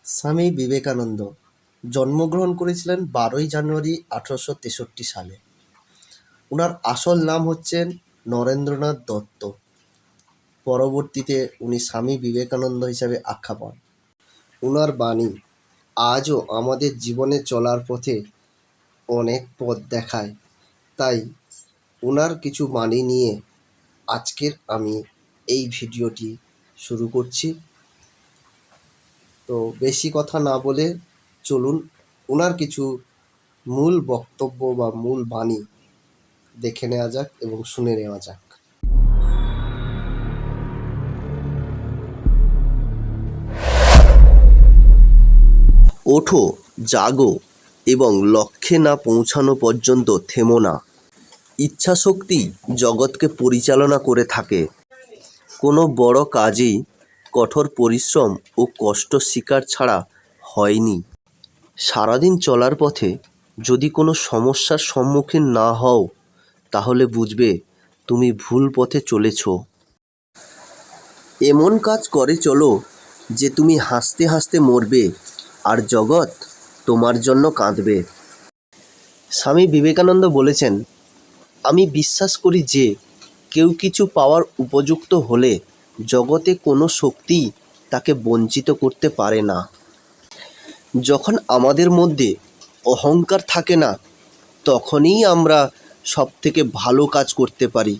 স্বামী বিবেকানন্দ জন্মগ্রহণ করেছিলেন 12ই জানুয়ারি 1863 সালে। ওনার আসল নাম হচ্ছেন নরেন্দ্রনাথ দত্ত। পরবর্তীতে উনি স্বামী বিবেকানন্দ হিসাবে আখ্যা পান। ওনার বাণী আজও আমাদের জীবনে চলার পথে অনেক পথ দেখায়। তাই ওনার কিছু বাণী নিয়ে আজকের আমি এই ভিডিওটি শুরু করছি। তো বেশি কথা না বলে চলুন ওনার কিছু মূল বক্তব্য বা মূল বাণী দেখে নেওয়া যাক এবং শুনে নেওয়া যাক। ওঠো, জাগো এবং লক্ষ্যে না পৌঁছানো পর্যন্ত থেমো না। ইচ্ছাশক্তি জগৎকে পরিচালনা করে থাকে। কোনো বড় কাজেই কঠোর পরিশ্রম ও কষ্ট স্বীকার ছাড়া হয়নি। সারাদিন চলার পথে যদি কোনো সমস্যার সম্মুখীন না হও, তাহলে বুঝবে তুমি ভুল পথে চলেছ। এমন কাজ করে চলো যে তুমি হাসতে হাসতে মরবে আর জগৎ তোমার জন্য কাঁদবে। স্বামী বিবেকানন্দ বলেছেন, আমি বিশ্বাস করি যে কেউ কিছু পাওয়ার উপযুক্ত হলে জগতে কোনো শক্তি তাকে বঞ্চিত করতে পারে না। যখন আমাদের মধ্যে অহংকার থাকে না, তখনই আমরা সবথেকে ভালো কাজ করতে পারি।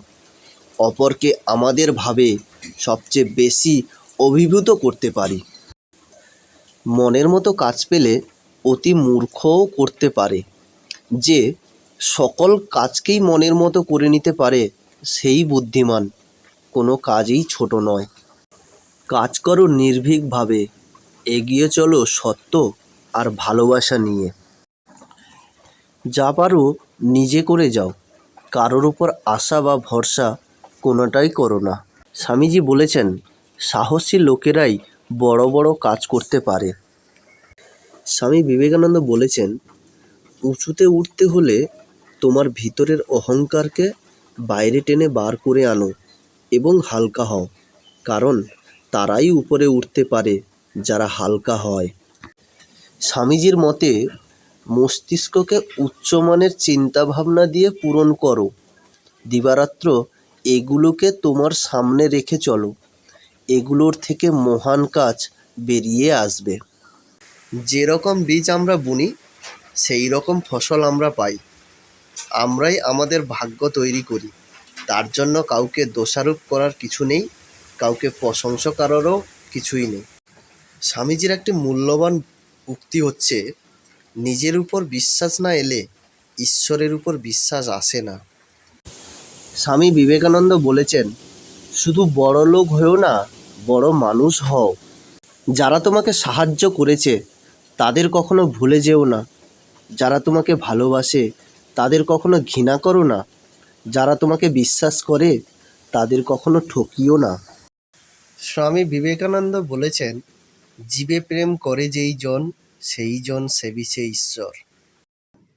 অপরকে আমাদের ভাবে সবচেয়ে বেশি অভিভূত করতে পারি। মনের মতো কাজ পেলে অতি মূর্খও করতে পারে। যে সকল কাজকেই মনের মতো করে নিতে পারে সেই বুদ্ধিমান। কোনো কাজই ছোট নয়। কাজ করো নির্ভীকভাবে, এগিয়ে চলো সত্য আর ভালোবাসা নিয়ে। যা পারো নিজে করে যাও, কারোর উপর আশা বা ভরসা কোনোটাই করো না। স্বামীজি বলেছেন, সাহসী লোকেরাই বড় বড় কাজ করতে পারে। স্বামী বিবেকানন্দ বলেছেন, উঁচুতে উঠতে হলে তোমার ভিতরের অহংকারকে বাইরে টেনে বার করে আনো এবং হালকা হও, কারণ তারাই উপরে উঠতে পারে যারা হালকা হয়। স্বামীজির মতে মস্তিষ্ককে উচ্চমানের চিন্তাভাবনা দিয়ে পূরণ করো। দিবারাত্র এগুলোকে তোমার সামনে রেখে চলো। এগুলোর থেকে মহান কাজ বেরিয়ে আসবে। যেরকম বীজ আমরা বুনি সেই রকম ফসল আমরা পাই। আমরাই আমাদের ভাগ্য তৈরি করি। তার জন্য কাউকে দোষারোপ করার কিছু নেই, কাউকে প্রশংসা করারও কিছুই নেই। স্বামীজির একটি মূল্যবান উক্তি হচ্ছে, নিজের উপর বিশ্বাস না এলে ঈশ্বরের উপর বিশ্বাস আসে না। স্বামী বিবেকানন্দ বলেছেন, শুধু বড় লোক হও না, বড় মানুষ হও। যারা তোমাকে সাহায্য করেছে তাদের কখনো ভুলে যেও না। যারা তোমাকে ভালোবাসে তাদের কখনো ঘৃণা করো না। যারা তোমাকে বিশ্বাস করে তাদের কখনো ঠকিও না। স্বামী বিবেকানন্দ বলেছেন, জীবে প্রেম করে যেই জন সেই জন সেবিছে ঈশ্বর।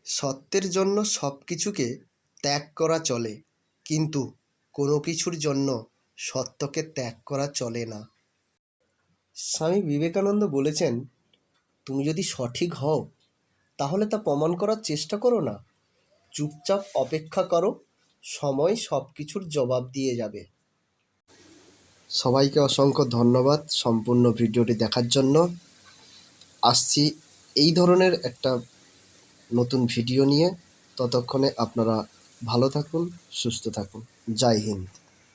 সত্যের জন্য সব কিছুকে ত্যাগ করা চলে, কিন্তু কোনো কিছুর জন্য সত্যকে ত্যাগ করা চলে না। স্বামী বিবেকানন্দ বলেছেন, তুমি যদি সঠিক হও তাহলে তা প্রমাণ করার চেষ্টা করো না। চুপচাপ অপেক্ষা করো, সময় সব কিছুর জবাব দিয়ে যাবে। সবাইকে অসংখ্য ধন্যবাদ সম্পূর্ণ ভিডিওটি দেখার জন্য। আসছি এই ধরনের একটা নতুন ভিডিও নিয়ে। ততক্ষণে আপনারা ভালো থাকুন, সুস্থ থাকুন। জয় হিন্দ।